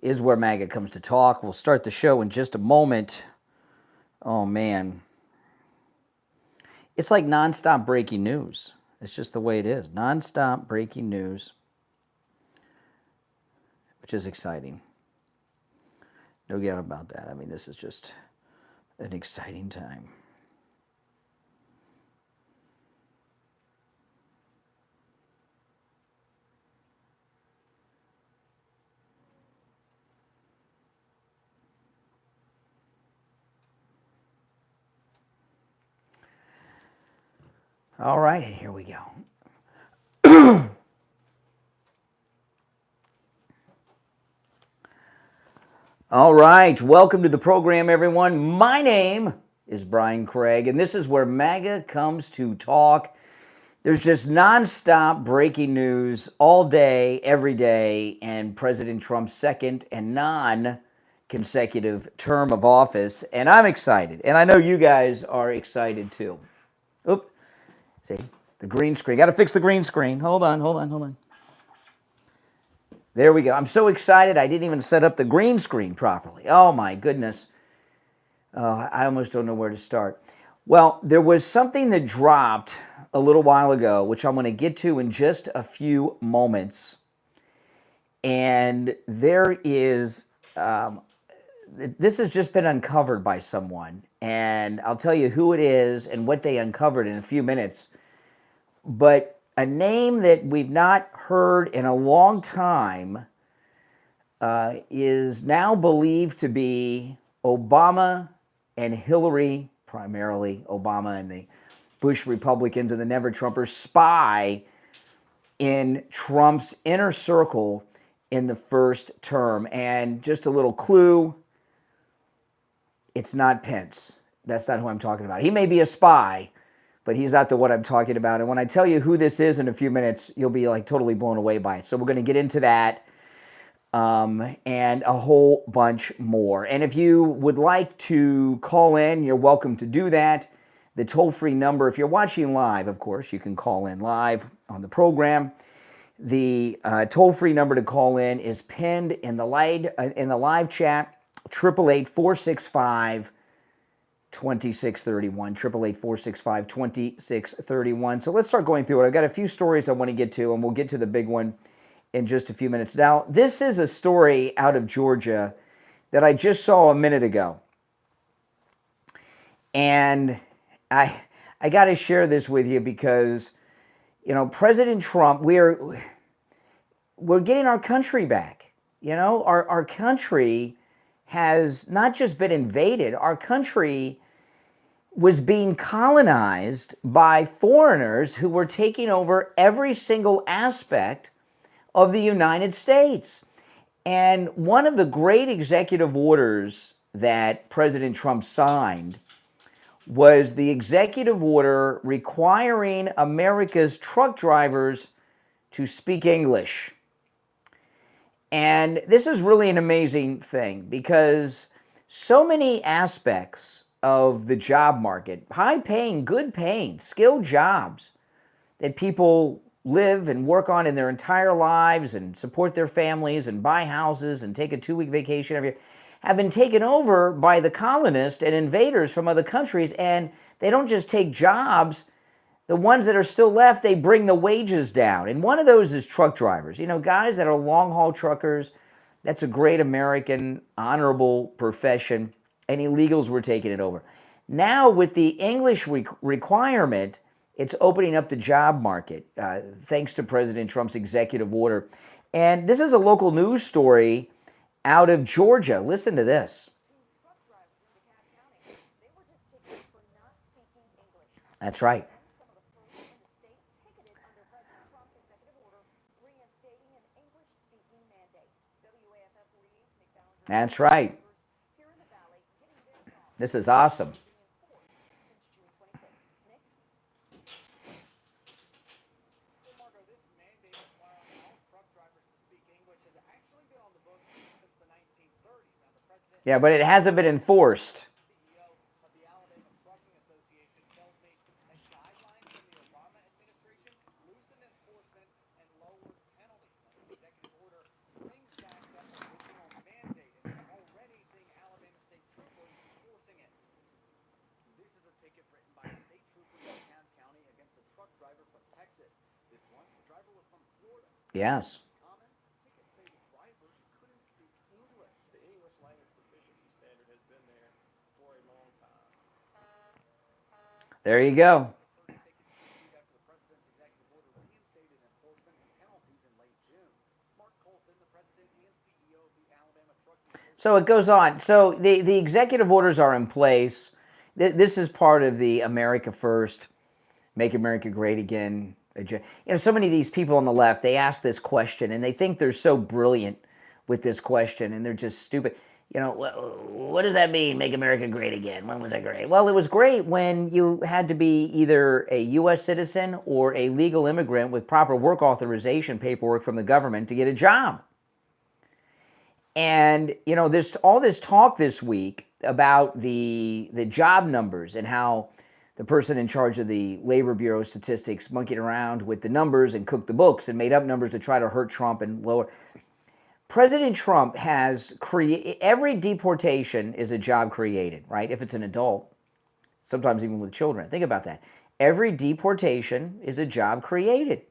is where MAGA comes to talk. We'll start the show in just a moment. Oh, man. It's like nonstop breaking news. It's just the way it is. Nonstop breaking news, which is exciting. No doubt about that. I mean, this is just an exciting time. All right, and here we go. All right, welcome to the program, everyone. My name is Brian Craig, and this is where MAGA comes to talk. There's just nonstop breaking news all day, every day, and President Trump's second and non-consecutive term of office, and I'm excited, and I know you guys are excited too. Oop. See, the green screen. Got to fix the green screen. Hold on. There we go. I'm so excited I didn't even set up the green screen properly. Oh, my goodness. I almost don't know where to start. Well, there was something that dropped a little while ago, which I'm going to get to in just a few moments. And there is, this has just been uncovered by someone. And I'll tell you who it is and what they uncovered in a few minutes. But a name that we've not heard in a long time is now believed to be Obama and Hillary, primarily Obama and the Bush Republicans and the Never Trumpers, spy in Trump's inner circle in the first term. And just a little clue, it's not Pence. That's not who I'm talking about. He may be a spy, but he's not the one I'm talking about. And when I tell you who this is in a few minutes, you'll be like totally blown away by it. So we're going to get into that and a whole bunch more. And if you would like to call in, you're welcome to do that. The toll-free number, if you're watching live, of course, you can call in live on the program. The toll-free number to call in is pinned in the live chat, 888-465-2631, 888-465-2631. So let's start going through it. I've got a few stories I want to get to, and we'll get to the big one in just a few minutes. Now, this is a story out of Georgia that I just saw a minute ago. And I got to share this with you because, you know, President Trump, we're getting our country back. You know, our country has not just been invaded, our country was being colonized by foreigners who were taking over every single aspect of the United States. And one of the great executive orders that President Trump signed was the executive order requiring America's truck drivers to speak English. And this is really an amazing thing because so many aspects of the job market, high-paying, good-paying, skilled jobs that people live and work on in their entire lives and support their families and buy houses and take a 2-week vacation every year, have been taken over by the colonists and invaders from other countries. And they don't just take jobs. The ones that are still left, they bring the wages down. And one of those is truck drivers. You know, guys that are long-haul truckers, that's a great American, honorable profession, and illegals were taking it over. Now, with the English requirement, it's opening up the job market, thanks to President Trump's executive order. And this is a local news story out of Georgia. Listen to this. That's right. That's right. This is awesome. Yeah, but it hasn't been enforced. Yes. There you go. So it goes on. So the executive orders are in place. This is part of the America First, Make America Great Again. So many of these people on the left, they ask this question and they think they're so brilliant with this question and they're just stupid. What does that mean, make America great again? When was that great? Well, it was great when you had to be either a U.S. citizen or a legal immigrant with proper work authorization paperwork from the government to get a job. And, there's all this talk this week about the job numbers and how the person in charge of the Labor Bureau of Statistics monkeyed around with the numbers and cooked the books and made up numbers to try to hurt Trump and lower. President Trump has created, every deportation is a job created, right? If it's an adult, sometimes even with children. Think about that. Every deportation is a job created.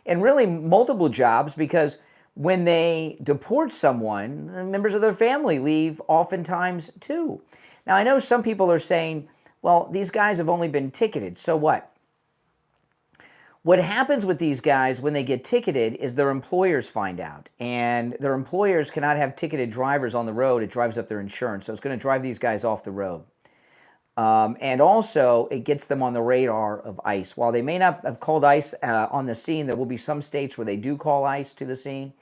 And really multiple jobs, because when they deport someone, members of their family leave oftentimes too. Now, I know some people are saying, well, these guys have only been ticketed, so what? What happens with these guys when they get ticketed is their employers find out, and their employers cannot have ticketed drivers on the road. It drives up their insurance, so it's going to drive these guys off the road. And also, it gets them on the radar of ICE. While they may not have called ICE on the scene, there will be some states where they do call ICE to the scene,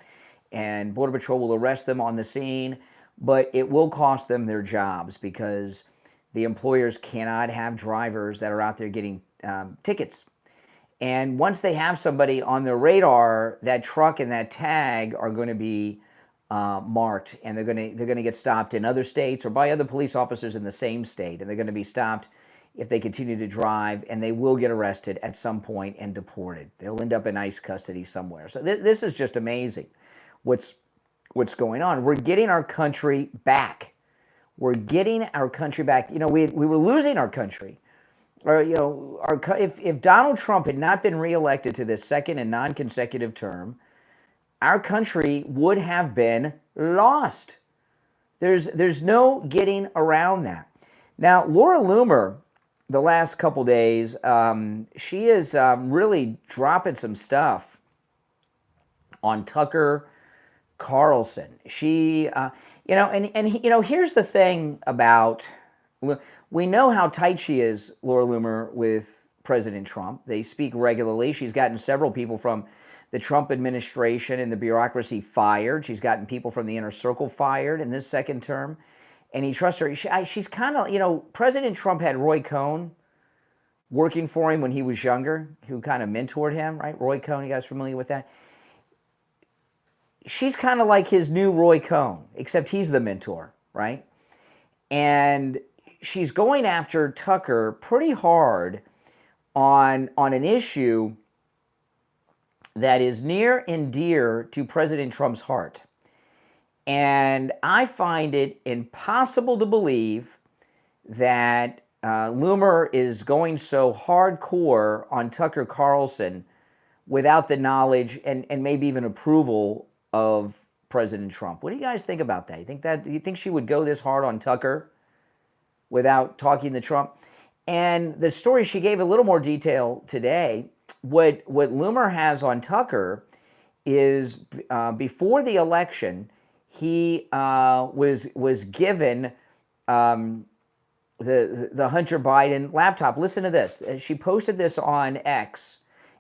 and Border Patrol will arrest them on the scene, but it will cost them their jobs because the employers cannot have drivers that are out there getting tickets. And once they have somebody on their radar, that truck and that tag are going to be marked, and they're going to get stopped in other states or by other police officers in the same state, and they're going to be stopped if they continue to drive, and they will get arrested at some point and deported. They'll end up in ICE custody somewhere. So this is just amazing what's going on. We're getting our country back. We're getting our country back. We were losing our country. Or, if Donald Trump had not been reelected to this second and non-consecutive term, our country would have been lost. There's no getting around that. Now, Laura Loomer, the last couple days, she is really dropping some stuff on Tucker Carlson. She, here's the thing about. We know how tight she is, Laura Loomer, with President Trump. They speak regularly. She's gotten several people from the Trump administration and the bureaucracy fired. She's gotten people from the inner circle fired in this second term. And he trusts her. She's kind of, President Trump had Roy Cohn working for him when he was younger, who kind of mentored him, right? Roy Cohn, you guys familiar with that? She's kind of like his new Roy Cohn, except he's the mentor, right? And she's going after Tucker pretty hard on an issue that is near and dear to President Trump's heart. And I find it impossible to believe that Loomer is going so hardcore on Tucker Carlson without the knowledge and maybe even approval of President Trump. What do you guys think about that? Do you think she would go this hard on Tucker without talking to Trump? And the story, she gave a little more detail today. What Loomer has on Tucker is before the election, he was given the Hunter Biden laptop. Listen to this. She posted this on X,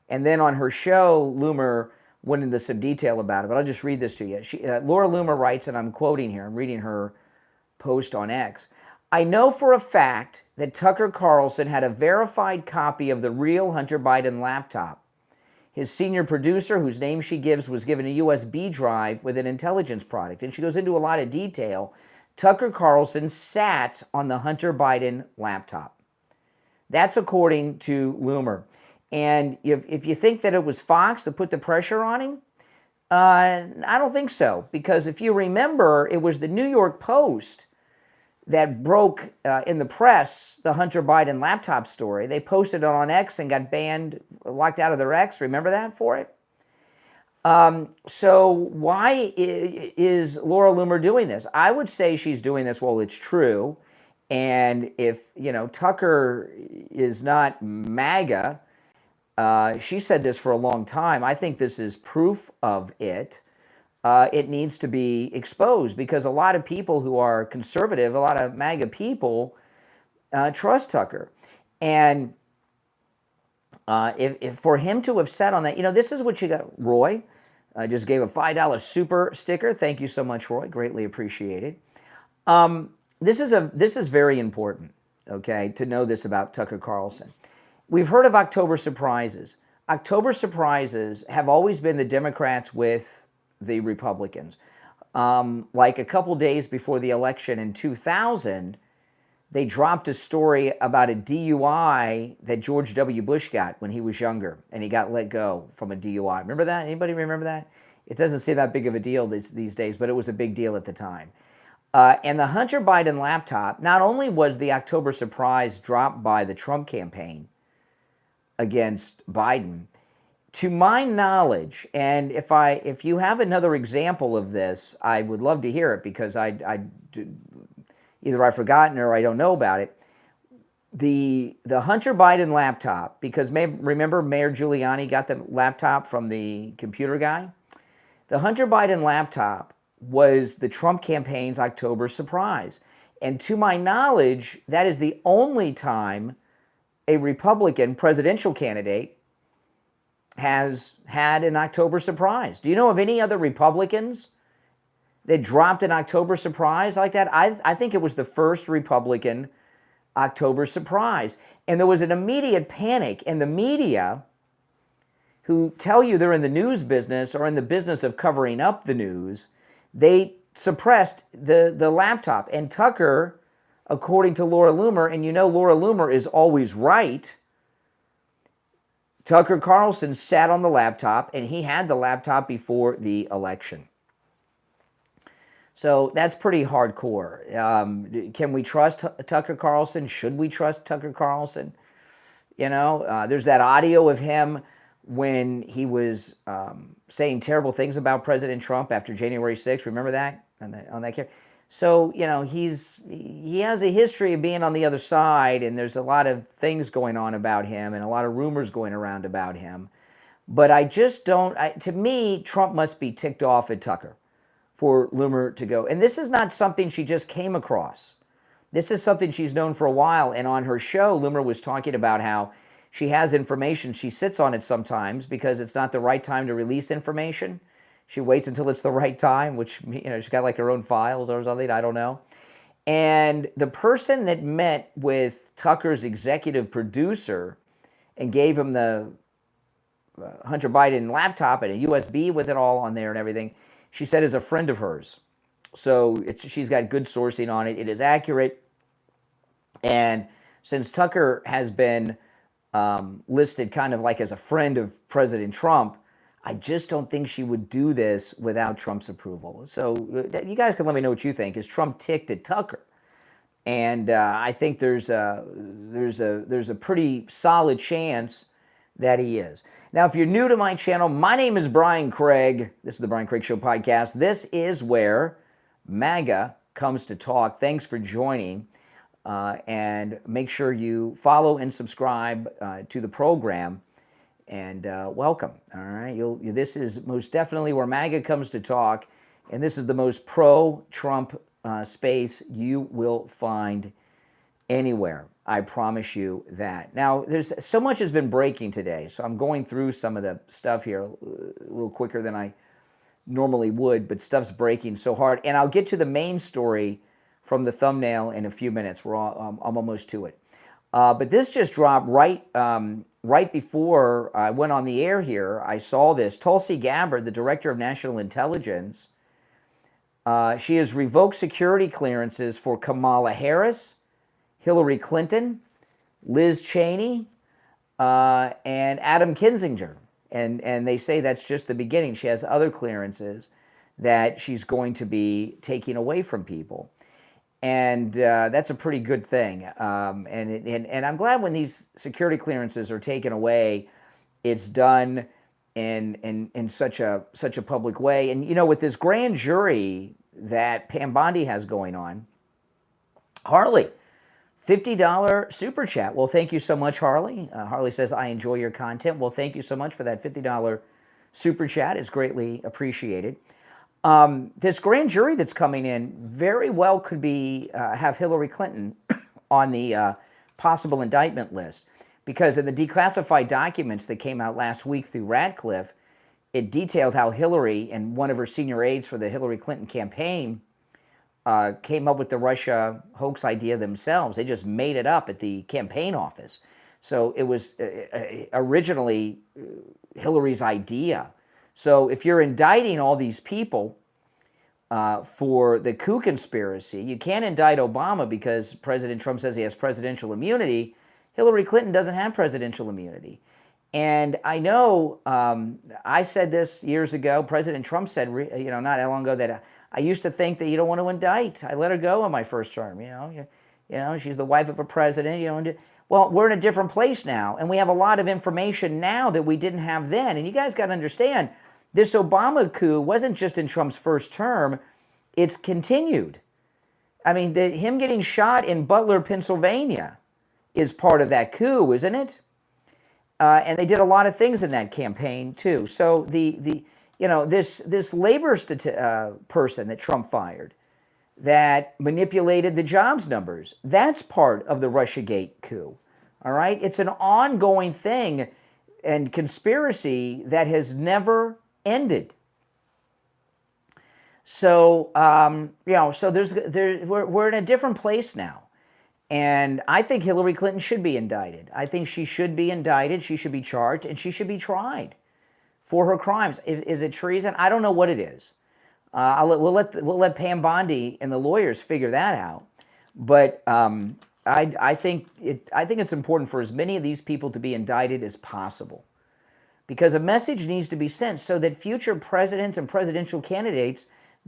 and then on her show, Loomer went into some detail about it, but I'll just read this to you. Laura Loomer writes, and I'm quoting here, I'm reading her post on X. I know for a fact that Tucker Carlson had a verified copy of the real Hunter Biden laptop. His senior producer, whose name she gives, was given a USB drive with an intelligence product. And she goes into a lot of detail. Tucker Carlson sat on the Hunter Biden laptop. That's according to Loomer. And if you think that it was Fox that put the pressure on him, I don't think so. Because if you remember, it was the New York Post that broke in the press the Hunter Biden laptop story. They posted it on X and got banned, locked out of their X. Remember that for it? So why is Laura Loomer doing this? I would say she's doing this, well, it's true. And if, Tucker is not MAGA, she said this for a long time. I think this is proof of it. It needs to be exposed because a lot of people who are conservative, a lot of MAGA people trust Tucker. And if for him to have said on that, this is what you got, Roy. I just gave a $5 super sticker. Thank you so much, Roy. Greatly appreciated. This is very important, okay, to know this about Tucker Carlson. We've heard of October surprises. October surprises have always been the Democrats with the Republicans. Like a couple days before the election in 2000, they dropped a story about a DUI that George W. Bush got when he was younger, and he got let go from a DUI. Remember that? Anybody remember that? It doesn't seem that big of a deal these days, but it was a big deal at the time. And the Hunter Biden laptop, not only was the October surprise dropped by the Trump campaign against Biden, to my knowledge, and if you have another example of this, I would love to hear it because either I've forgotten or I don't know about it. The Hunter Biden laptop, because remember Mayor Giuliani got the laptop from the computer guy? The Hunter Biden laptop was the Trump campaign's October surprise. And to my knowledge, that is the only time a Republican presidential candidate has had an October surprise. Do you know of any other Republicans that dropped an October surprise like that? I think it was the first Republican October surprise. And there was an immediate panic, and the media, who tell you they're in the news business or in the business of covering up the news, they suppressed the laptop. And Tucker, according to Laura Loomer, and Laura Loomer is always right, Tucker Carlson sat on the laptop, and he had the laptop before the election. So that's pretty hardcore. Can we trust Tucker Carlson? Should we trust Tucker Carlson? There's that audio of him when he was saying terrible things about President Trump after January 6th. Remember that on that camera? So, he has a history of being on the other side, and there's a lot of things going on about him and a lot of rumors going around about him. But I just don't, to me, Trump must be ticked off at Tucker for Loomer to go. And this is not something she just came across. This is something she's known for a while. And on her show, Loomer was talking about how she has information. She sits on it sometimes because it's not the right time to release information. She waits until it's the right time, which, she's got like her own files or something. I don't know. And the person that met with Tucker's executive producer and gave him the Hunter Biden laptop and a USB with it all on there and everything, she said is a friend of hers. So she's got good sourcing on it. It is accurate. And since Tucker has been listed kind of like as a friend of President Trump, I just don't think she would do this without Trump's approval. So you guys can let me know what you think. Is Trump ticked at Tucker? And I think there's a pretty solid chance that he is. Now, if you're new to my channel, my name is Brian Craig. This is the Brian Craig Show podcast. This is where MAGA comes to talk. Thanks for joining. And make sure you follow and subscribe to the program. And welcome. All right. This is most definitely where MAGA comes to talk. And this is the most pro-Trump space you will find anywhere. I promise you that. Now, there's so much has been breaking today, so I'm going through some of the stuff here a little quicker than I normally would, but stuff's breaking so hard. And I'll get to the main story from the thumbnail in a few minutes. I'm almost to it. But this just dropped right before I went on the air here. I saw this. Tulsi Gabbard, the Director of National Intelligence, she has revoked security clearances for Kamala Harris, Hillary Clinton, Liz Cheney, and Adam Kinzinger. And they say that's just the beginning. She has other clearances that she's going to be taking away from people. And that's a pretty good thing. And I'm glad when these security clearances are taken away, it's done in such a public way. And with this grand jury that Pam Bondi has going on, Harley, $50 super chat. Well, thank you so much, Harley. Harley says, I enjoy your content. Well, thank you so much for that $50 super chat. It's greatly appreciated. This grand jury that's coming in very well could be have Hillary Clinton on the possible indictment list, because in the declassified documents that came out last week through Radcliffe, it detailed how Hillary and one of her senior aides for the Hillary Clinton campaign came up with the Russia hoax idea themselves. They just made it up at the campaign office. So it was originally Hillary's idea. So if you're indicting all these people for the coup conspiracy, you can't indict Obama because President Trump says he has presidential immunity. Hillary Clinton doesn't have presidential immunity. And I know I said this years ago. President Trump said, not that long ago, that I used to think that you don't want to indict. I let her go on my first term. She's the wife of a president. Well, we're in a different place now, and we have a lot of information now that we didn't have then. And you guys got to understand, this Obama coup wasn't just in Trump's first term; it's continued. I mean, him getting shot in Butler, Pennsylvania, is part of that coup, isn't it? And they did a lot of things in that campaign too. So this labor person that Trump fired, that manipulated the jobs numbers, that's part of the Russiagate coup. All right, it's an ongoing thing and conspiracy that has never ended. So we're in a different place now. And I think Hillary Clinton should be indicted. I think she should be indicted. She should be charged, and she should be tried for her crimes. Is it treason? I don't know what it is. We'll let Pam Bondi and the lawyers figure that out. But I think it's important for as many of these people to be indicted as possible, because a message needs to be sent so that future presidents and presidential candidates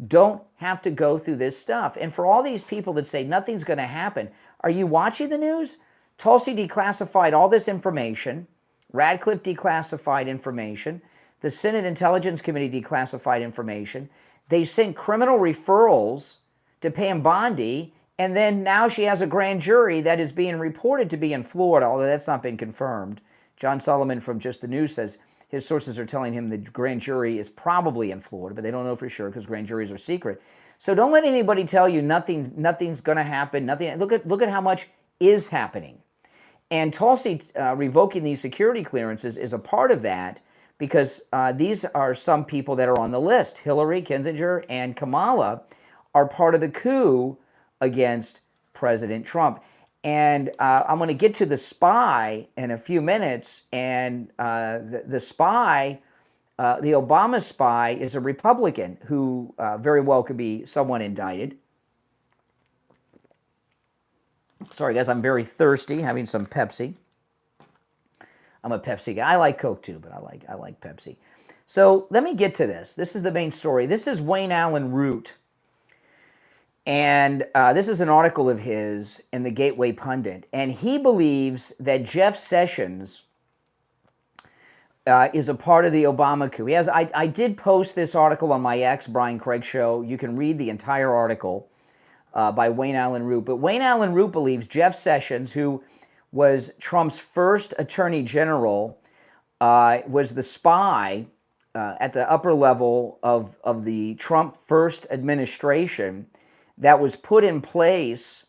don't have to go through this stuff. And for all these people that say nothing's going to happen, are you watching the news? Tulsi declassified all this information. Radcliffe declassified information. The Senate Intelligence Committee declassified information. They sent criminal referrals to Pam Bondi, and then now she has a grand jury that is being reported to be in Florida, although that's not been confirmed. John Solomon from Just the News says his sources are telling him the grand jury is probably in Florida, but they don't know for sure because grand juries are secret. So don't let anybody tell you nothing's going to happen. Look at how much is happening. And Tulsi revoking these security clearances is a part of that, because these are some people that are on the list. Hillary, Kissinger, and Kamala are part of the coup against President Trump. And I'm going to get to the spy in a few minutes. And the spy, the Obama spy, is a Republican who very well could be someone indicted. Sorry, guys, I'm very thirsty, having some Pepsi. I'm a Pepsi guy. I like Coke too, but I like Pepsi. So let me get to this. This is the main story. This is Wayne Allen Root. And this is an article of his in the Gateway Pundit. And he believes that Jeff Sessions is a part of the Obama coup. I did post this article on my ex, Brian Craig Show. You can read the entire article by Wayne Allen Root. But Wayne Allen Root believes Jeff Sessions, who was Trump's first attorney general, was the spy at the upper level of the Trump first administration that was put in place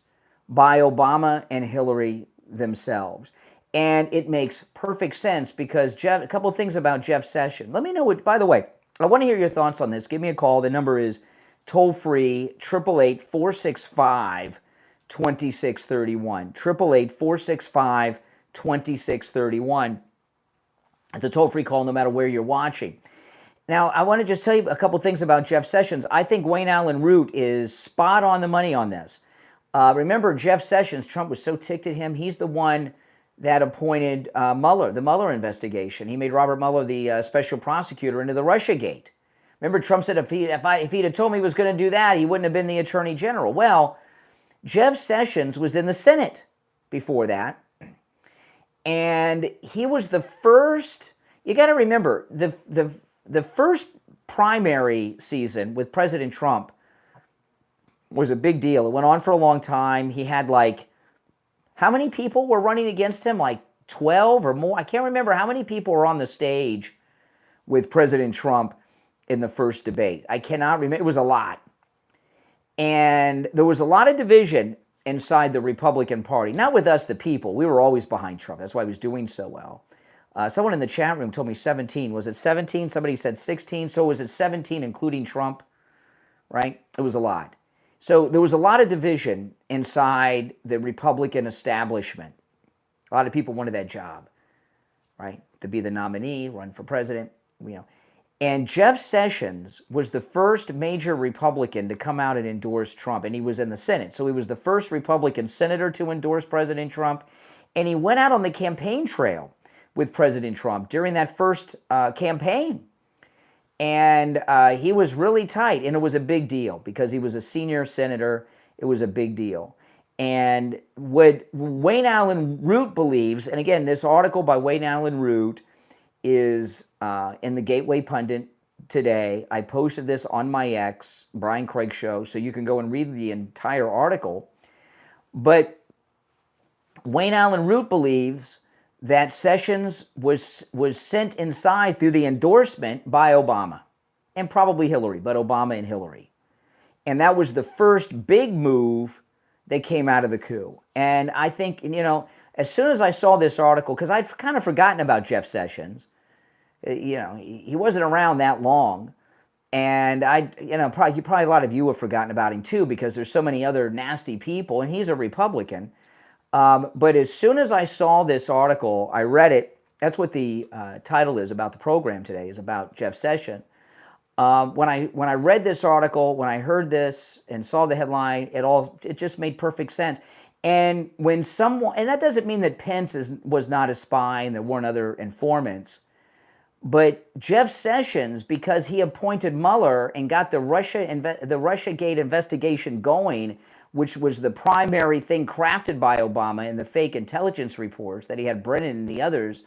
by Obama and Hillary themselves. And it makes perfect sense because a couple of things about Jeff Sessions. Let me know by the way, I want to hear your thoughts on this. Give me a call. The number is toll-free, 888-465-2631. 888-465-2631. It's a toll-free call no matter where you're watching. Now, I want to just tell you a couple things about Jeff Sessions. I think Wayne Allen Root is spot on the money on this. Remember, Jeff Sessions, Trump was so ticked at him, he's the one that appointed Mueller, the Mueller investigation. He made Robert Mueller the special prosecutor into the Russiagate. Remember, Trump said if he'd have told me he was going to do that, he wouldn't have been the attorney general. Well, Jeff Sessions was in the Senate before that, and he was the first. You got to remember the first primary season with President Trump was a big deal. It went on for a long time. He had like, how many people were running against him? Like 12 or more. I can't remember how many people were on the stage with President Trump in the first debate. I cannot remember. It was a lot. And there was a lot of division inside the Republican Party. Not with us, the people. We were always behind Trump. That's why he was doing so well. Someone in the chat room told me 17. Was it 17? Somebody said 16. So was it 17 including Trump? Right? It was a lot. So there was a lot of division inside the Republican establishment. A lot of people wanted that job, right? To be the nominee, run for president, you know. And Jeff Sessions was the first major Republican to come out and endorse Trump, and he was in the Senate. So he was the first Republican senator to endorse President Trump, and he went out on the campaign trail with President Trump during that first campaign. And he was really tight, and it was a big deal because he was a senior senator. It was a big deal. And what Wayne Allen Root believes, and again, this article by Wayne Allen Root is in the Gateway Pundit today. I posted this on my X, Brian Craig Show, so you can go and read the entire article. But Wayne Allen Root believes that Sessions was sent inside through the endorsement by Obama, and probably Hillary, but Obama and Hillary. And that was the first big move that came out of the coup. And I think, you know, as soon as I saw this article, because I'd kind of forgotten about Jeff Sessions, you know, he wasn't around that long. And probably a lot of you have forgotten about him too, because there's so many other nasty people, and he's a Republican. But as soon as I saw this article, I read it. That's what the title is about the program today, is about Jeff Sessions. When I read this article, when I heard this and saw the headline, it just made perfect sense. And when someone, and that doesn't mean that Pence was not a spy and there weren't other informants, but Jeff Sessions, because he appointed Mueller and got the Russiagate investigation going, which was the primary thing crafted by Obama in the fake intelligence reports that he had Brennan and the others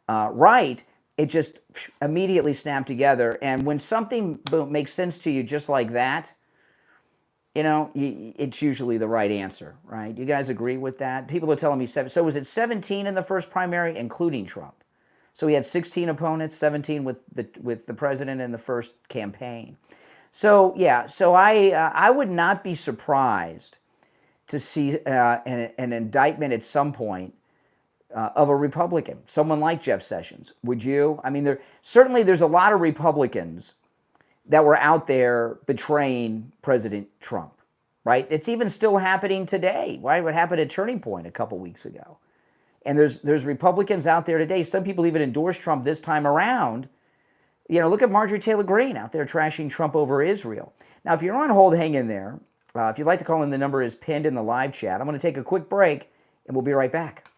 write, it just immediately snapped together. And when something makes sense to you just like that, you know, it's usually the right answer, right? You guys agree with that? People are telling me 7. So was it 17 in the first primary, including Trump? So he had 16 opponents, 17 with the president in the first campaign. So yeah, so I would not be surprised to see an indictment at some point of a Republican, someone like Jeff Sessions. Would you? I mean, there's a lot of Republicans that were out there betraying President Trump, right? It's even still happening today. Right? What happened at Turning Point a couple weeks ago. And there's Republicans out there today. Some people even endorsed Trump this time around. You know, look at Marjorie Taylor Greene out there trashing Trump over Israel. Now, if you're on hold, hang in there. If you'd like to call in, the number is pinned in the live chat. I'm going to take a quick break, and we'll be right back.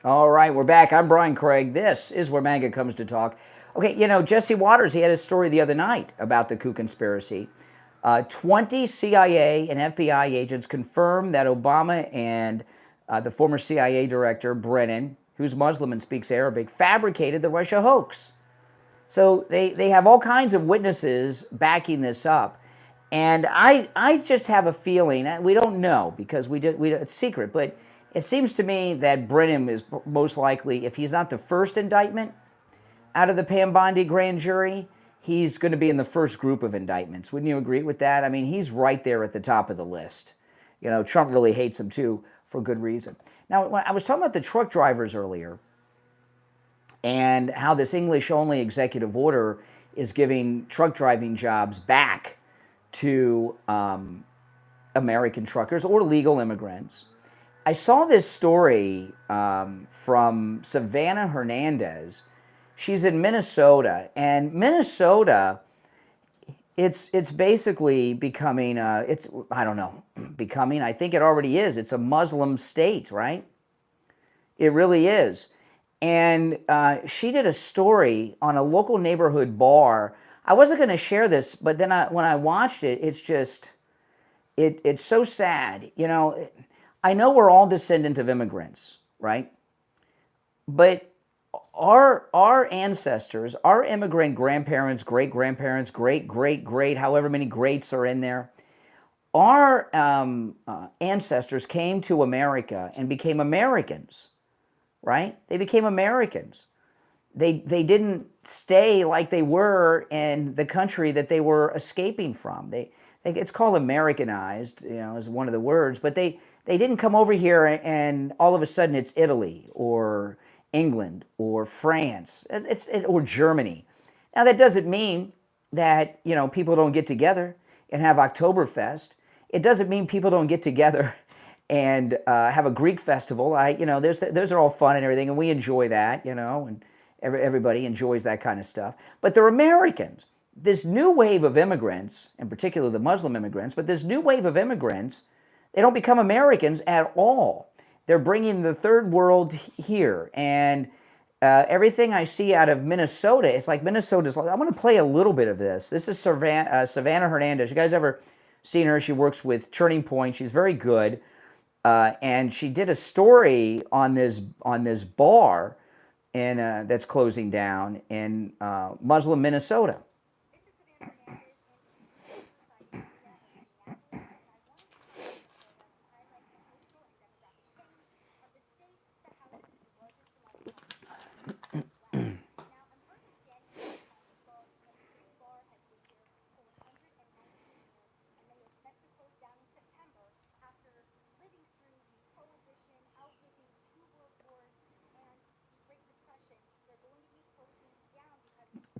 All right, we're back. I'm Brian Craig. This is where MAGA comes to talk. Okay, Jesse Waters, he had a story the other night about the coup conspiracy. 20 CIA and FBI agents confirmed that Obama and the former CIA director, Brennan, who's Muslim and speaks Arabic, fabricated the Russia hoax. So they have all kinds of witnesses backing this up. And I just have a feeling, we don't know because it's secret, but it seems to me that Brennan is most likely, if he's not the first indictment out of the Pam Bondi grand jury, he's going to be in the first group of indictments. Wouldn't you agree with that? I mean, he's right there at the top of the list. Trump really hates him too, for good reason. Now, when I was talking about the truck drivers earlier and how this English-only executive order is giving truck driving jobs back to American truckers or legal immigrants, I saw this story from Savannah Hernandez. She's in Minnesota, and Minnesota, it's basically becoming, I think it already is. It's a Muslim state, right? It really is. And she did a story on a local neighborhood bar. I wasn't going to share this, but then when I watched it, it's just, it's so sad. I know we're all descendants of immigrants, right? But our ancestors, our immigrant grandparents, great-grandparents, great, however many greats are in there, our ancestors came to America and became Americans, right? They became Americans. They didn't stay like they were in the country that they were escaping from. It's called Americanized, is one of the words, but they didn't come over here and all of a sudden it's Italy or England or France or Germany. Now that doesn't mean that people don't get together and have Oktoberfest. It doesn't mean people don't get together and have a Greek festival. Those are all fun and everything, and we enjoy that, and everybody enjoys that kind of stuff. But they're Americans. This new wave of immigrants, in particular the Muslim immigrants, but this new wave of immigrants, they don't become Americans at all. They're bringing the third world here. And everything I see out of Minnesota, it's like Minnesota's like, I'm going to play a little bit of this. This is Savannah Hernandez. You guys ever seen her? She works with Turning Point. She's very good. And she did a story on this bar that's closing down in Muslim Minnesota.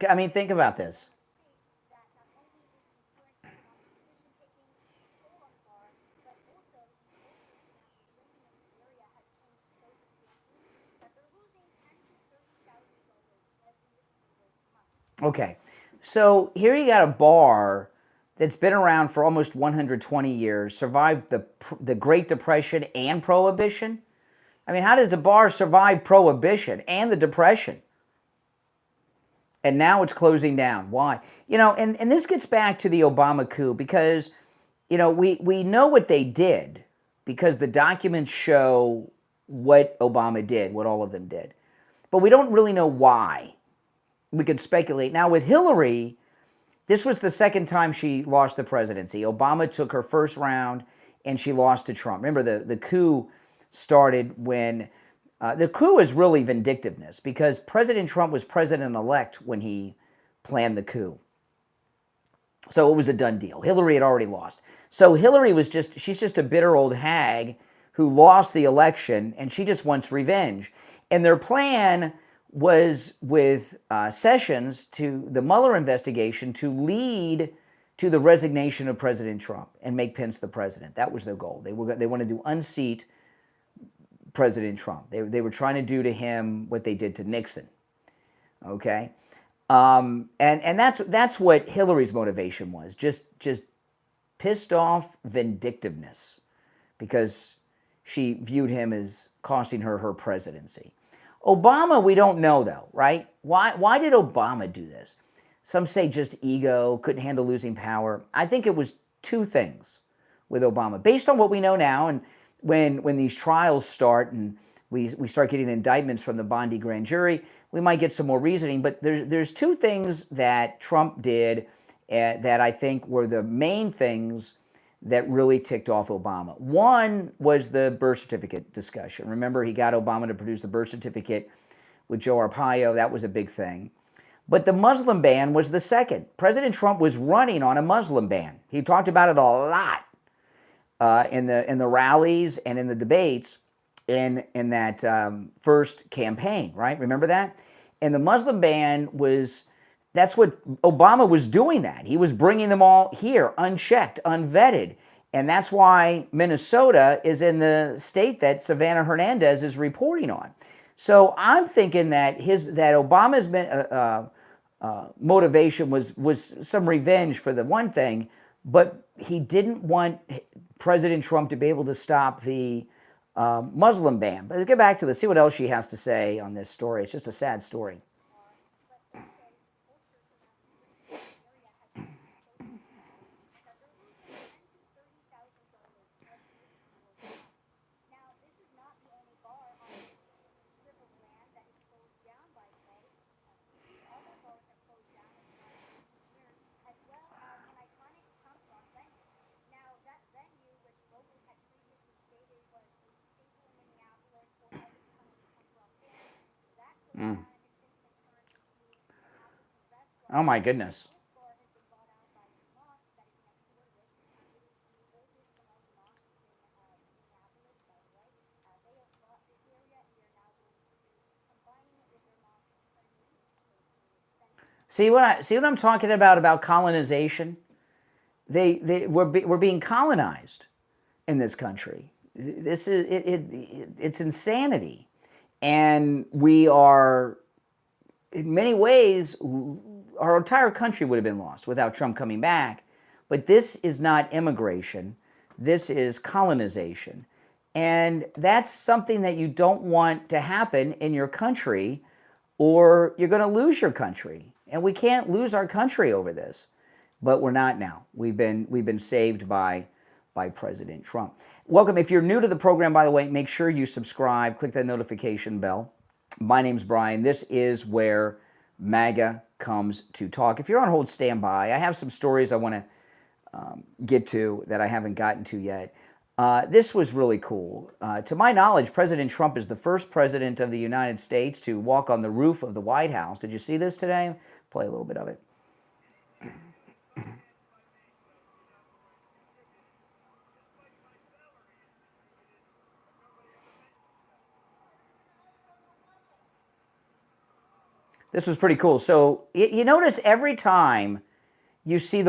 I mean, think about this. Okay, so here you got a bar that's been around for almost 120 years, survived the Great Depression and Prohibition. I mean, how does a bar survive Prohibition and the Depression? And now it's closing down. Why? And this gets back to the Obama coup because, we know what they did because the documents show what Obama did, what all of them did. But we don't really know why. We could speculate. Now with Hillary, this was the second time she lost the presidency. Obama took her first round and she lost to Trump. Remember, the coup started when the coup is really vindictiveness because President Trump was president-elect when he planned the coup. So it was a done deal. Hillary had already lost. So Hillary she's just a bitter old hag who lost the election and she just wants revenge. And their plan was with Sessions to the Mueller investigation to lead to the resignation of President Trump and make Pence the president. That was their goal. They wanted to unseat President Trump. They were trying to do to him what they did to Nixon. Okay, and that's what Hillary's motivation was. Just pissed off vindictiveness because she viewed him as costing her her presidency. Obama, we don't know though, right? Why did Obama do this? Some say just ego, couldn't handle losing power. I think it was two things with Obama. Based on what we know now, and when these trials start and we start getting indictments from the Bondi grand jury, we might get some more reasoning. But there's two things that Trump did that I think were the main things that really ticked off Obama. One was the birth certificate discussion. Remember, he got Obama to produce the birth certificate with Joe Arpaio. That was a big thing. But the Muslim ban was the second. President Trump was running on a Muslim ban. He talked about it a lot in the rallies and in the debates in that first campaign, right? Remember that? And the Muslim ban that's what Obama was doing that. He was bringing them all here, unchecked, unvetted. And that's why Minnesota is in the state that Savannah Hernandez is reporting on. So I'm thinking that Obama's motivation was some revenge for the one thing, but he didn't want President Trump to be able to stop the Muslim ban. But let's get back to this, see what else she has to say on this story. It's just a sad story. Mm. Oh my goodness. See what I'm talking about colonization? We're being colonized in this country. This is it's insanity. And we are, in many ways, our entire country would have been lost without Trump coming back. But this is not immigration. This is colonization. And that's something that you don't want to happen in your country, or you're going to lose your country. And we can't lose our country over this. But we're not now. We've been saved by President Trump. Welcome. If you're new to the program, by the way, make sure you subscribe, click that notification bell. My name's Brian. This is where MAGA comes to talk. If you're on hold, stand by. I have some stories I want to get to that I haven't gotten to yet. This was really cool. To my knowledge, President Trump is the first president of the United States to walk on the roof of the White House. Did you see this today? Play a little bit of it. This was pretty cool. So you notice every time you see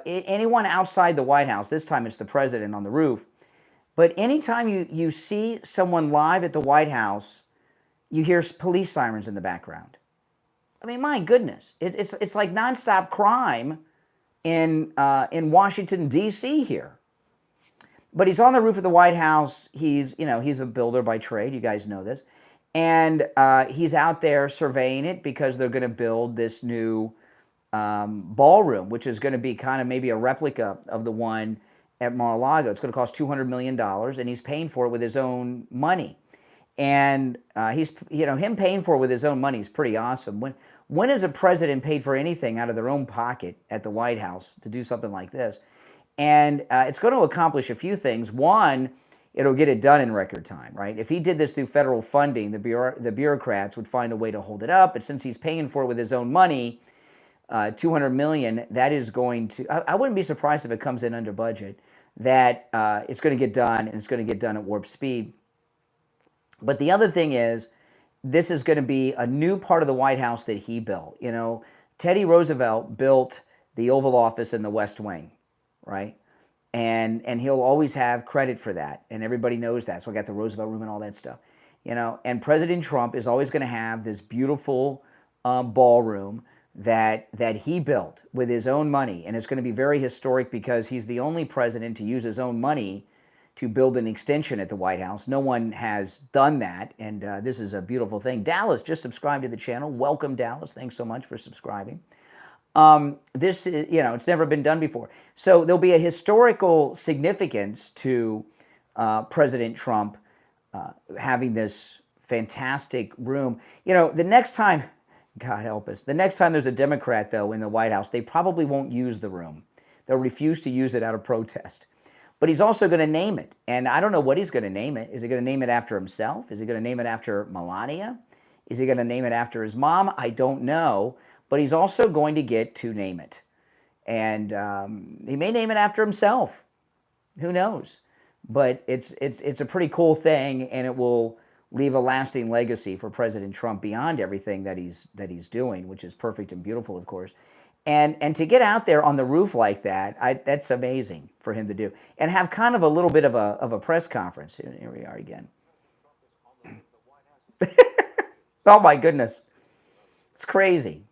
anyone outside the White House, this time it's the president on the roof, but anytime you see someone live at the White House, you hear police sirens in the background. I mean, my goodness, it's like nonstop crime in Washington, D.C. here. But he's on the roof of the White House. He's a builder by trade. You guys know this. And he's out there surveying it because they're going to build this new ballroom, which is going to be kind of maybe a replica of the one at Mar-a-Lago. It's going to cost $200 million, and he's paying for it with his own money. And him paying for it with his own money is pretty awesome. When has a president paid for anything out of their own pocket at the White House to do something like this? And it's going to accomplish a few things. One, it'll get it done in record time, right? If he did this through federal funding, the bureaucrats would find a way to hold it up. But since he's paying for it with his own money, $200 million, that is going to, I wouldn't be surprised if it comes in under budget, that it's going to get done, and it's going to get done at warp speed. But the other thing is, this is going to be a new part of the White House that he built. You know, Teddy Roosevelt built the Oval Office in the West Wing, right? And he'll always have credit for that, and everybody knows that. So I got the Roosevelt Room and all that stuff, you know. And President Trump is always going to have this beautiful ballroom that he built with his own money, and it's going to be very historic because he's the only president to use his own money to build an extension at the White House. No one has done that, and this is a beautiful thing. Dallas just subscribed to the channel. Welcome, Dallas. Thanks so much for subscribing. This is, it's never been done before. So there'll be a historical significance to President Trump having this fantastic room. The next time, God help us, the next time there's a Democrat, though, in the White House, they probably won't use the room. They'll refuse to use it out of protest. But he's also going to name it. And I don't know what he's going to name it. Is he going to name it after himself? Is he going to name it after Melania? Is he going to name it after his mom? I don't know. But he's also going to get to name it. And he may name it after himself. Who knows? But it's a pretty cool thing, and it will leave a lasting legacy for President Trump beyond everything that he's doing, which is perfect and beautiful, of course. And to get out there on the roof like that, that's amazing for him to do. And have kind of a little bit of a press conference. Here we are again. Oh my goodness. It's crazy.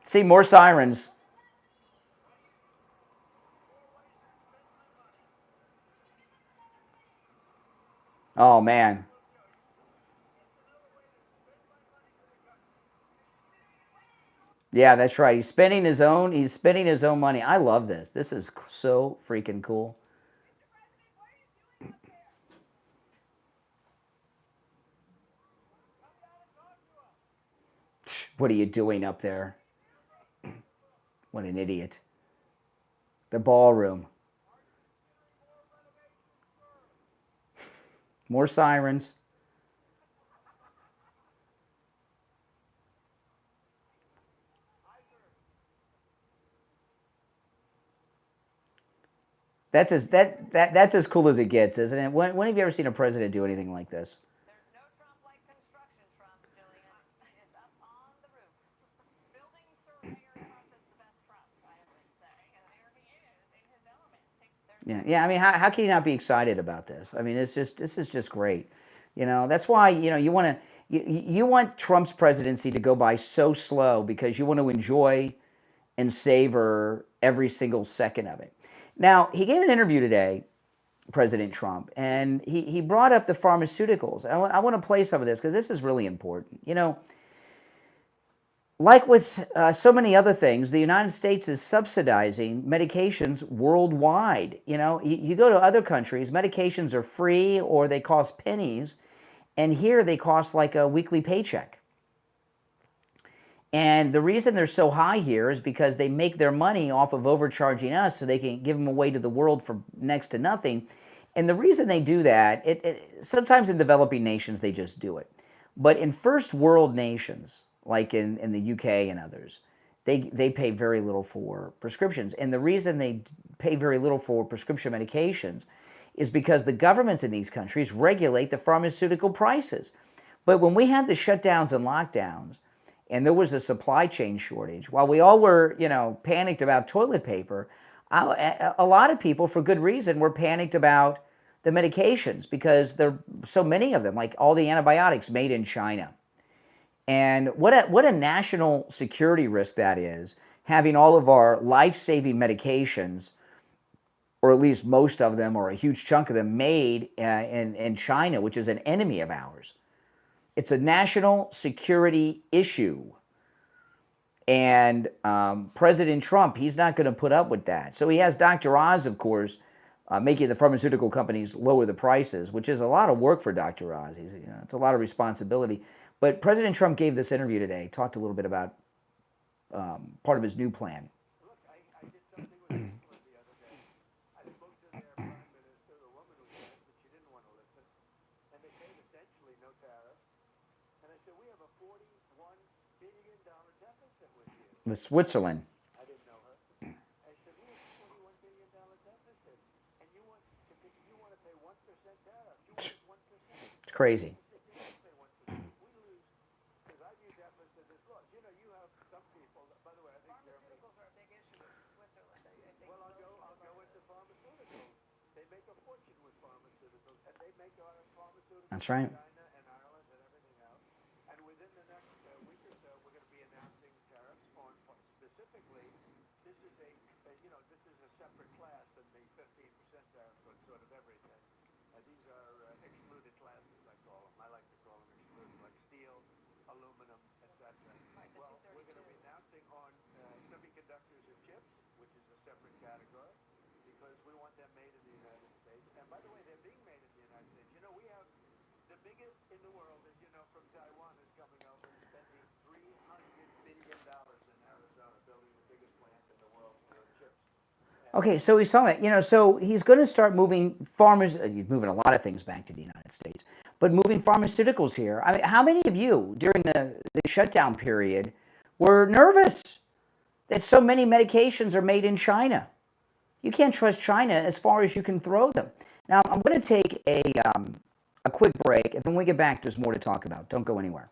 See, more sirens. Oh man. Yeah, that's right. He's spending his own money. I love this. This is so freaking cool. What are you doing up there? What an idiot. The ballroom. More sirens. That's as cool as it gets, isn't it? When have you ever seen a president do anything like this? There's no Trump-like construction, Trump, Jillian. It's up on the roof. Building surveyor Trump is the best Trump, I would say. And there he is in his element. Yeah. I mean, how can you not be excited about this? I mean, this is just great. That's why you want Trump's presidency to go by so slow, because you want to enjoy and savor every single second of it. Now, he gave an interview today, President Trump, and he brought up the pharmaceuticals. I want to play some of this because this is really important. Like with so many other things, the United States is subsidizing medications worldwide. You go to other countries, medications are free or they cost pennies, and here they cost like a weekly paycheck. And the reason they're so high here is because they make their money off of overcharging us so they can give them away to the world for next to nothing. And the reason they do that, sometimes in developing nations they just do it. But in first world nations, like in the UK and others, they pay very little for prescriptions. And the reason they pay very little for prescription medications is because the governments in these countries regulate the pharmaceutical prices. But when we had the shutdowns and lockdowns, and there was a supply chain shortage, while we all were, panicked about toilet paper, a lot of people, for good reason, were panicked about the medications because there are so many of them, like all the antibiotics made in China. And what a national security risk that is, having all of our life-saving medications, or at least most of them, or a huge chunk of them, made in China, which is an enemy of ours. It's a national security issue. And President Trump, he's not going to put up with that. So he has Dr. Oz, of course, making the pharmaceutical companies lower the prices, which is a lot of work for Dr. Oz. It's a lot of responsibility. But President Trump gave this interview today, talked a little bit about part of his new plan. Look, I did something with England the other day. I spoke to their prime minister, the woman was there, but she didn't want to listen. And they paid essentially no tariff. And I said, we have a $41 billion deficit with you. With Switzerland. I didn't know her. I said, we have a $41 billion deficit. And you want to pay 1% tariff. You want 1%. It's crazy. They make our pharmaceuticals That's right. in China and Ireland and everything else. And within the next separate class than the 15% tariff on sort of everything. These are excluded classes, I call them. I like to call them excluded, like steel, aluminum, etc. Right, the Well, we're going to 232. be announcing on semiconductors and chips, which is a separate category, because we want them made in the United States. And by the way, they're being made in the United States. You know, we have the biggest in the world, as you know, from Taiwan is coming over and spending $300 billion in Arizona, building the biggest plant in the world for chips. Okay, so he's talking about, so he's going to start moving he's moving a lot of things back to the United States, but moving pharmaceuticals here. I mean, how many of you during the shutdown period were nervous that so many medications are made in China? You can't trust China as far as you can throw them. Now, I'm going to take a quick break, and when we get back, there's more to talk about. Don't go anywhere.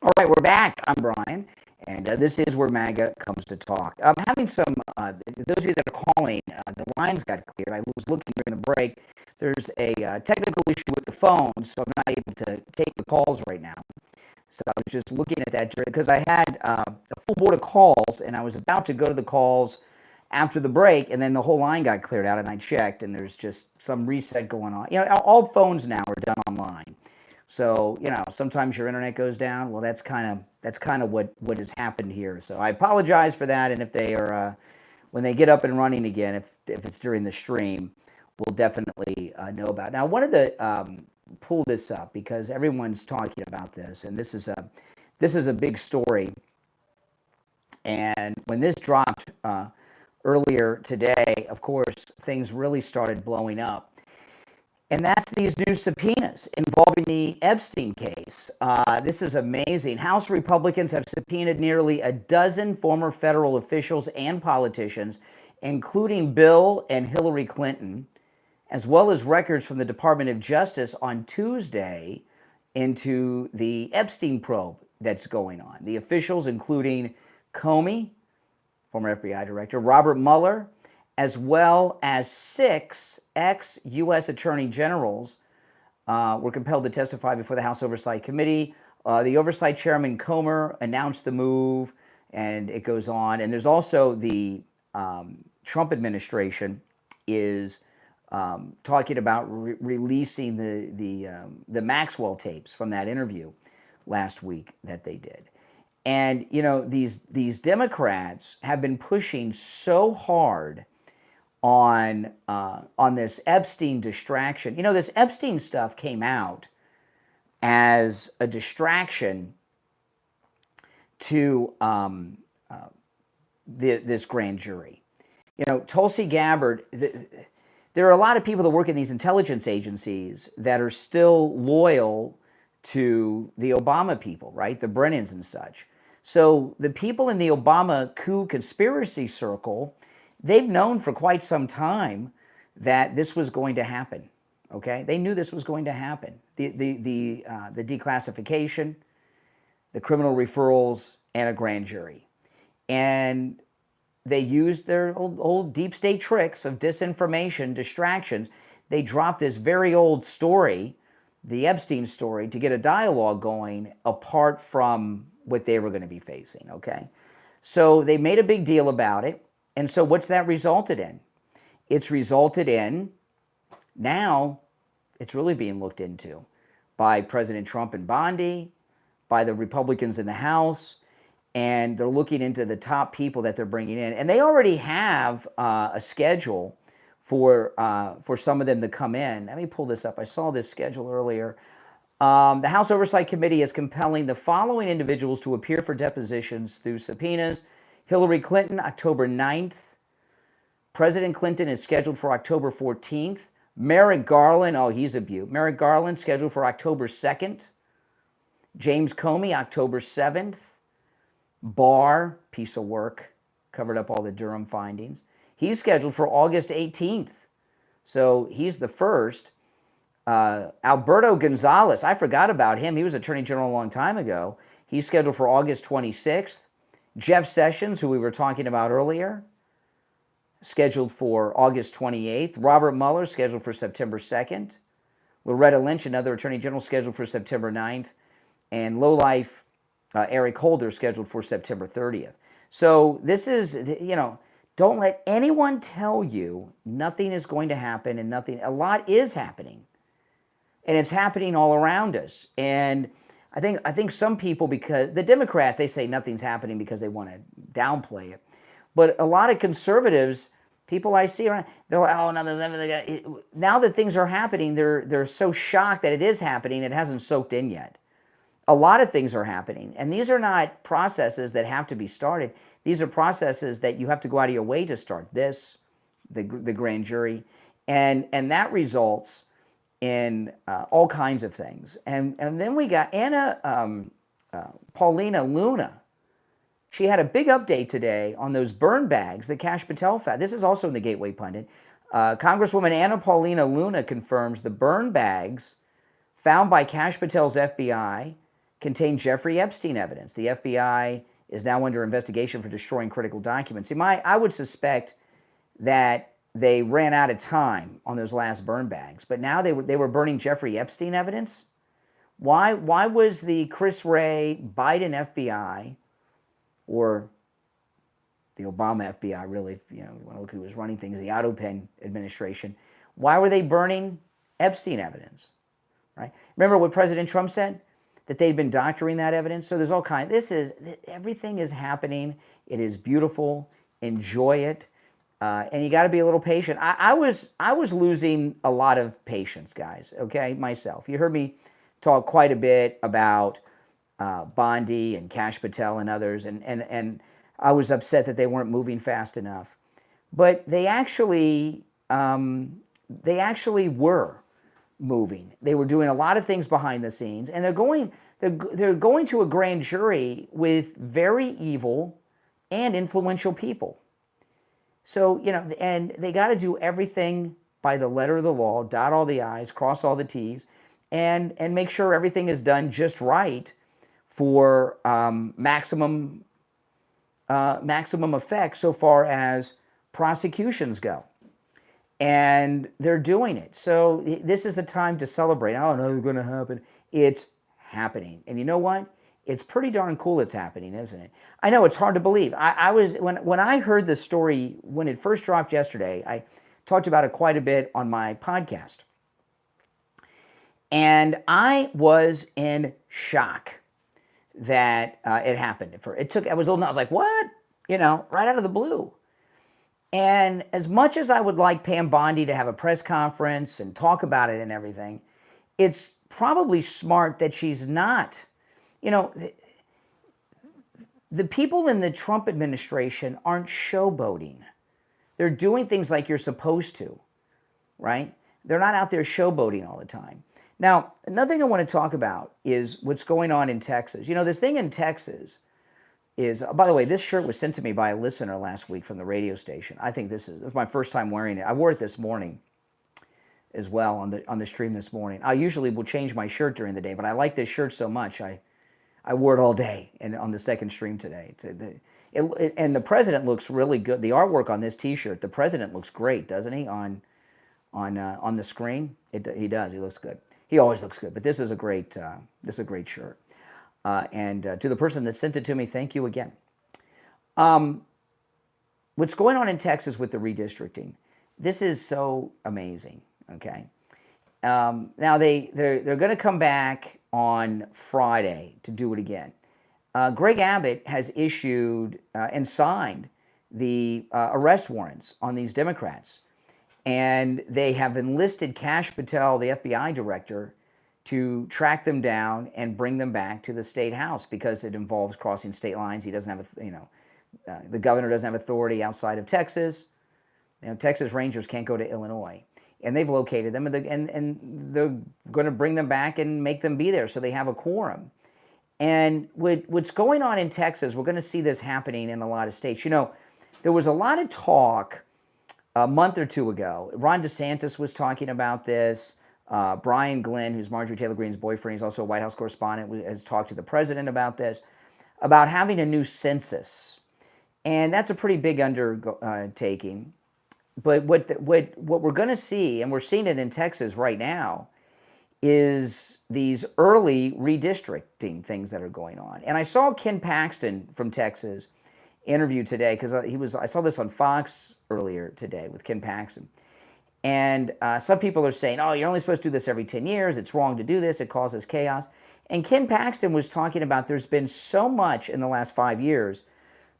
All right, we're back. I'm Brian, and this is where MAGA comes to talk. I'm having some, those of you that are calling, the lines got cleared. I was looking during the break. There's a technical issue with the phone, so I'm not able to take the calls right now. So I was just looking at that because I had a full board of calls, and I was about to go to the calls after the break, and then the whole line got cleared out, and I checked, and there's just some reset going on. All phones now are done online. So, sometimes your internet goes down. Well, that's kind of what has happened here. So I apologize for that. And if they are, when they get up and running again, if it's during the stream, we'll definitely know about it. Now, I wanted to pull this up because everyone's talking about this, and this is a big story. And when this dropped earlier today, of course, things really started blowing up. And that's these new subpoenas involving the Epstein case. This is amazing. House Republicans have subpoenaed nearly a dozen former federal officials and politicians, including Bill and Hillary Clinton, as well as records from the Department of Justice on Tuesday into the Epstein probe that's going on. The officials, including Comey, former FBI director, Robert Mueller, as well as 6 ex-U.S. attorney generals were compelled to testify before the House Oversight Committee. The Oversight Chairman Comer announced the move, and it goes on. And there's also the Trump administration is talking about releasing the Maxwell tapes from that interview last week that they did. And you know, these Democrats have been pushing so hard on this Epstein distraction. You know, this Epstein stuff came out as a distraction to this grand jury. You know, Tulsi Gabbard, there are a lot of people that work in these intelligence agencies that are still loyal to the Obama people, right? The Brennans and such. So the people in the Obama coup conspiracy circle, they've known for quite some time that this was going to happen, okay? They knew this was going to happen. The declassification, the criminal referrals, and a grand jury. And they used their old deep state tricks of disinformation, distractions. They dropped this very old story, the Epstein story, to get a dialogue going apart from what they were going to be facing, okay? So they made a big deal about it. And so what's that resulted in? It's resulted in, now it's really being looked into by President Trump and Bondi, by the Republicans in the House, and they're looking into the top people that they're bringing in. And they already have a schedule for some of them to come in. Let me pull this up. I saw this schedule earlier. The House Oversight Committee is compelling the following individuals to appear for depositions through subpoenas. Hillary Clinton, October 9th. President Clinton is scheduled for October 14th. Merrick Garland, oh, he's a beaut. Merrick Garland scheduled for October 2nd. James Comey, October 7th. Barr, piece of work, covered up all the Durham findings. He's scheduled for August 18th. So he's the first. Alberto Gonzales, I forgot about him. He was Attorney General a long time ago. He's scheduled for August 26th. Jeff Sessions, who we were talking about earlier, scheduled for August 28th. Robert Mueller, scheduled for September 2nd. Loretta Lynch, another Attorney General, scheduled for September 9th. And lowlife Eric Holder, scheduled for September 30th. So this is, you know, don't let anyone tell you nothing is going to happen and nothing, a lot is happening. And it's happening all around us. And I think some people, because the Democrats, they say nothing's happening because they want to downplay it. But a lot of conservatives, people I see around, they're like, oh, no, now that things are happening, they're so shocked that it is happening, it hasn't soaked in yet. A lot of things are happening, and these are not processes that have to be started. These are processes that you have to go out of your way to start. This, the grand jury, and that results in all kinds of things. And then we got Paulina Luna. She had a big update today on those burn bags that Kash Patel found. This is also in the Gateway Pundit. Congresswoman Anna Paulina Luna confirms the burn bags found by Kash Patel's FBI contain Jeffrey Epstein evidence. The FBI is now under investigation for destroying critical documents. See, I would suspect that they ran out of time on those last burn bags, but now they were burning Jeffrey Epstein evidence. Why was the Chris Wray Biden FBI, or the Obama FBI, really, you know, you want to look who was running things, the Otto Penn administration, why were they burning Epstein evidence? Right? Remember what President Trump said? That they'd been doctoring that evidence. So there's all kinds. Everything is happening. It is beautiful. Enjoy it. And you got to be a little patient. I was losing a lot of patience, guys, okay, myself. You heard me talk quite a bit about Bondi and Kash Patel and others, and I was upset that they weren't moving fast enough. But they actually were moving. They were doing a lot of things behind the scenes, and they're going to a grand jury with very evil and influential people. So, you know, and they got to do everything by the letter of the law, dot all the I's, cross all the T's, and make sure everything is done just right for maximum effect so far as prosecutions go. And they're doing it. So this is a time to celebrate. Oh, no, it's going to happen. It's happening. And you know what? It's pretty darn cool it's happening, isn't it? I know it's hard to believe. When I heard the story, when it first dropped yesterday, I talked about it quite a bit on my podcast. And I was in shock that it happened. I was old enough, I was like, what? Right out of the blue. And as much as I would like Pam Bondi to have a press conference and talk about it and everything, it's probably smart that she's not. The people in the Trump administration aren't showboating. They're doing things like you're supposed to, right? They're not out there showboating all the time. Now, another thing I want to talk about is what's going on in Texas. This thing in Texas is, by the way, this shirt was sent to me by a listener last week from the radio station. I think this is my first time wearing it. I wore it this morning as well on the stream this morning. I usually will change my shirt during the day, but I like this shirt so much, I wore it all day and on the second stream today. And the president looks really good. The artwork on this T-shirt, the president looks great, doesn't he? On the screen, he does. He looks good. He always looks good. But this is a great shirt. And to the person that sent it to me, thank you again. What's going on in Texas with the redistricting? This is so amazing. Okay. Now they're going to come back on Friday to do it again. Greg Abbott has issued and signed the arrest warrants on these Democrats. And they have enlisted Kash Patel, the FBI director, to track them down and bring them back to the state house because it involves crossing state lines. He doesn't have, the governor doesn't have authority outside of Texas. Texas Rangers can't go to Illinois. And they've located them, and they're going to bring them back and make them be there so they have a quorum. And what's going on in Texas, we're going to see this happening in a lot of states. There was a lot of talk a month or two ago. Ron DeSantis was talking about this. Brian Glenn, who's Marjorie Taylor Greene's boyfriend, he's also a White House correspondent, has talked to the president about this, about having a new census. And that's a pretty big undertaking. But what we're going to see, and we're seeing it in Texas right now, is these early redistricting things that are going on. And I saw Ken Paxton from Texas interview today because I saw this on Fox earlier today with Ken Paxton. And some people are saying, oh, you're only supposed to do this every 10 years. It's wrong to do this. It causes chaos. And Ken Paxton was talking about there's been so much in the last 5 years.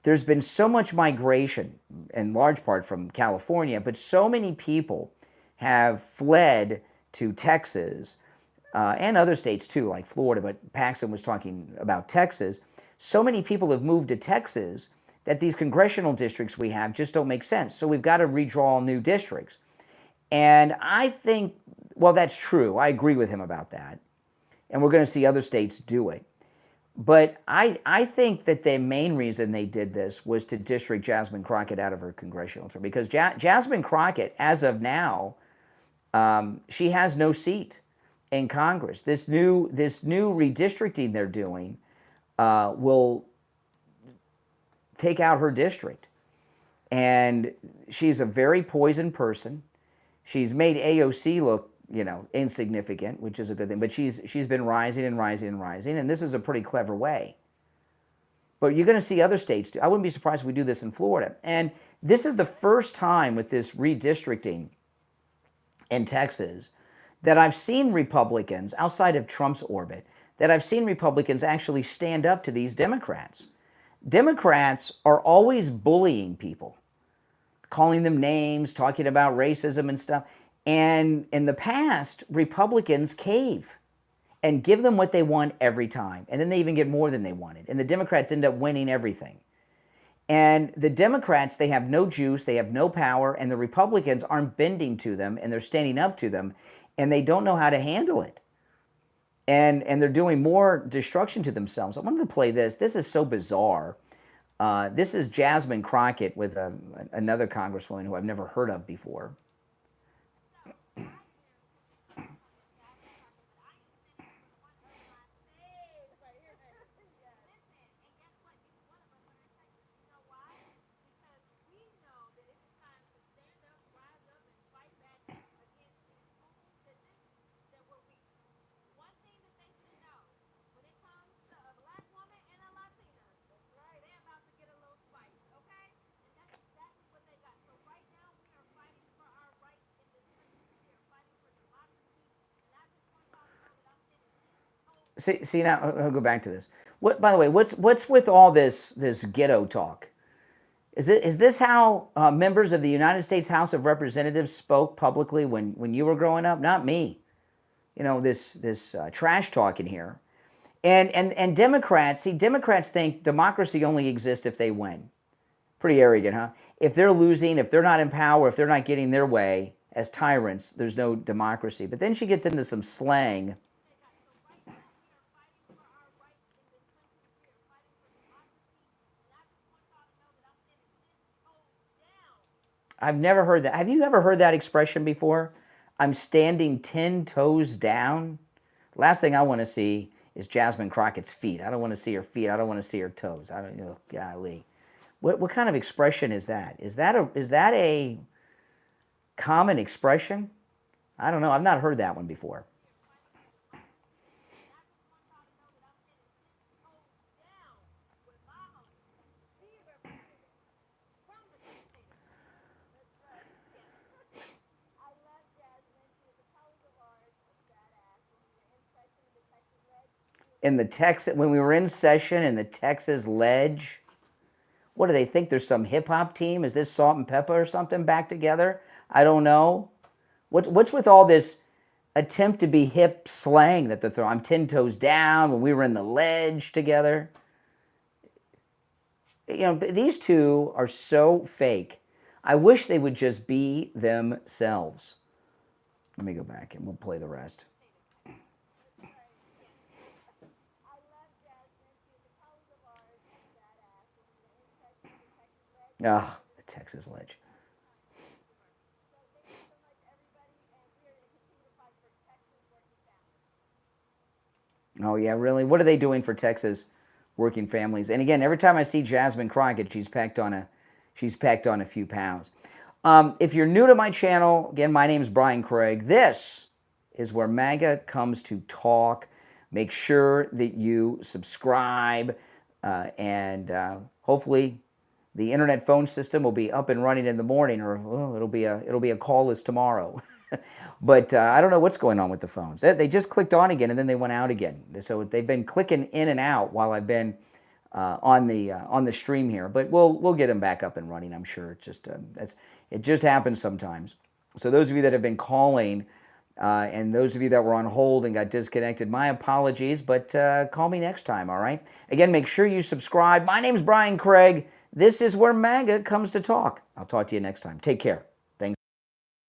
There's been so much migration, in large part from California, but so many people have fled to Texas and other states too, like Florida, but Paxton was talking about Texas. So many people have moved to Texas that these congressional districts we have just don't make sense. So we've got to redraw new districts. And I think, well, that's true. I agree with him about that. And we're going to see other states do it. But I think that the main reason they did this was to district Jasmine Crockett out of her congressional term. Because Jasmine Crockett, as of now, she has no seat in Congress. This new redistricting they're doing will take out her district. And she's a very poisoned person. She's made AOC look, insignificant, which is a good thing. But she's been rising and rising and rising, and this is a pretty clever way. But you're going to see other states do. I wouldn't be surprised if we do this in Florida. And this is the first time with this redistricting in Texas that I've seen Republicans, outside of Trump's orbit, that I've seen Republicans actually stand up to these Democrats. Democrats are always bullying people, calling them names, talking about racism and stuff. And in the past, Republicans cave and give them what they want every time. And then they even get more than they wanted. And the Democrats end up winning everything. And the Democrats, they have no juice, they have no power, and the Republicans aren't bending to them, and they're standing up to them, and they don't know how to handle it. And they're doing more destruction to themselves. I wanted to play this. This is so bizarre. This is Jasmine Crockett with another congresswoman who I've never heard of before. See now, I'll go back to this. What, by the way, what's with all this ghetto talk? Is this how members of the United States House of Representatives spoke publicly when you were growing up? Not me. You know, this trash talk in here. And Democrats, see, Democrats think democracy only exists if they win. Pretty arrogant, huh? If they're losing, if they're not in power, if they're not getting their way as tyrants, there's no democracy. But then she gets into some slang. I've never heard that. Have you ever heard that expression before? I'm standing 10 toes down. Last thing I want to see is Jasmine Crockett's feet. I don't want to see her feet. I don't want to see her toes. I don't know. Golly. What kind of expression is that? Is that a common expression? I don't know. I've not heard that one before. In the Texas, when we were in session in the Texas Ledge, what do they think? There's some hip hop team? Is this Salt and Pepper or something back together? I don't know. What's with all this attempt to be hip slang that they're throwing? I'm 10 toes down when we were in the Ledge together. You know, these two are so fake. I wish they would just be themselves. Let me go back and we'll play the rest. Ah, the Texas Ledge. Oh yeah, really? What are they doing for Texas working families? And again, every time I see Jasmine Crockett, she's packed on a few pounds. If you're new to my channel, again, my name is Brian Craig. This is where MAGA comes to talk. Make sure that you subscribe, and hopefully the internet phone system will be up and running in the morning, or it'll be a call list tomorrow. But I don't know what's going on with the phones. They just clicked on again and then they went out again. So they've been clicking in and out while I've been on the stream here. But we'll get them back up and running. I'm sure. It just happens sometimes. So those of you that have been calling, and those of you that were on hold and got disconnected, my apologies. But call me next time. All right. Again, make sure you subscribe. My name's Brian Craig. This is where MAGA comes to talk. I'll talk to you next time. Take care.